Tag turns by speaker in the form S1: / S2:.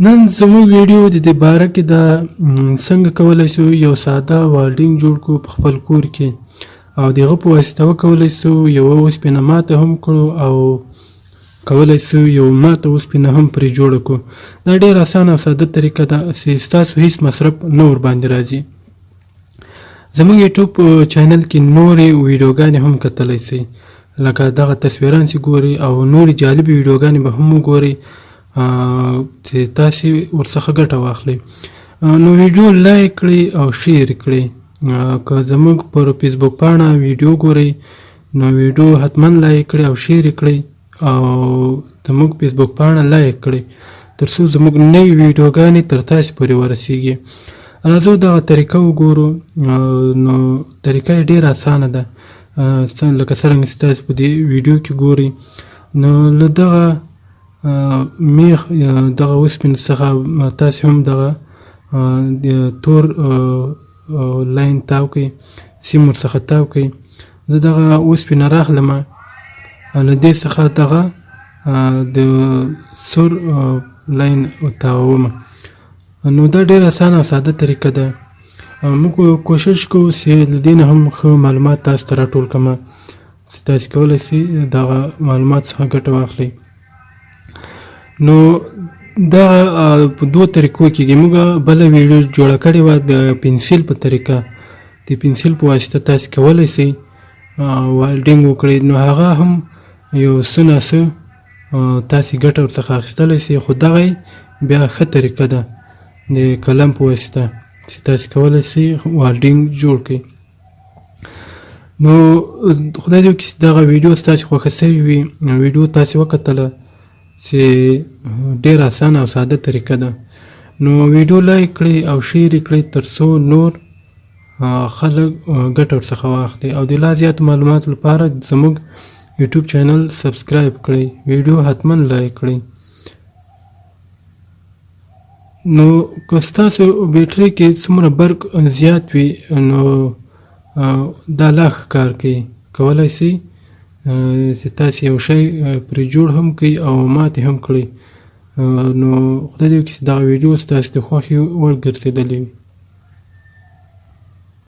S1: نن زموږ ویډیو د دې باره کې دا څنګه کولی شو یو ساده والډینګ جوړ کړو په خپل کور کې او د هغه په واسطه وکولی شو یوه اوسپنه ماته هم کړو او کولی شو یو ماته اوسپنه هم پرې جوړه کړو. دا ډېر اسانه او ساده طریقه ده چې ستاسو هیڅ مصرف نه ورباندې راځي. زموږ یوټیوب چینل کې نورې ویډیوګانې هم کتلی شئ، لکه دغه تصویران چې ګورئ او نورې جالبې ویډیوګانې به هم وګورئ چې تاسې ورڅخه ګټه واخلئ. نو ویډیو لایک کړئ او شیر کړئ. که زموږ پر فیسبوک پاڼه ویډیو ګورئ نو ویډیو حتما لایک کړئ او شیر کړئ او زموږ فیسبوک پاڼه لایک کړئ تر څو زموږ نوې ویډیوګانې تر تاسې پورې ورسیږي. راځو دغه طریقه وګورو. نو طریقه یې ډېره اسانه ده، لکه څرنګه چې تاسې په دې ویډیو کې ګورئ. نو له دغه میخ دغه اوسپنې څخه تاسې هم دغه د تور لاین تاو کړئ، سیم ورڅخه تاو کړئ. زه دغه اوسپنه راخلمه له دې څخه دغه د سور لاین تاوومه. نو دا ډېر اسانه او ساده طریقه ده. موږ کوشش کوو چې له دې نه هم ښه معلومات تاسو ته راټول کړمه چې تاسې کولی شئ دغه معلومات څخه ګټه واخلئ. نو دا په دوه طریقو کېږي. موږ بله ویډیو جوړه کړې وه د پنسل په طریقه. د پنسل په واسطه تاسې کولی شئ والډینګ وکړئ. نو هغه هم یو څه ناڅه تاسې ګټه ورڅخه اخیستلی شئ، خو دغه بیا ښه طریقه ده د قلم په واسطه چې تاسې کولی شئ والډینګ جوړ کړئ. نو خدای دې وکړي چې دغه ویډیو ستاسې خوښه شوې وي. ویډیو تاسې وکتله چې ډېر اسانه او ساده طریقه ده. نو ویډیو لایک کړئ او شیر یې کړئ تر څو نور خلک ګټه ورڅخه واخلي. او د لا زیاتو معلوماتو لپاره زموږ یوټیوب چینل سبسکرایب کړئ، ویډیو حتما لایک کړئ. نو که ستاسو بیټرۍ کې څومره برق زیات وي نو دا لا ښه کار کوي. کولی شئ چې تاسې یو شی پرې جوړ هم کړئ او ماتې هم کړئ. نو خدای دې وکړي چې دغه ویډیو ستاسې د خوښې وړ ګرځېدلې وي.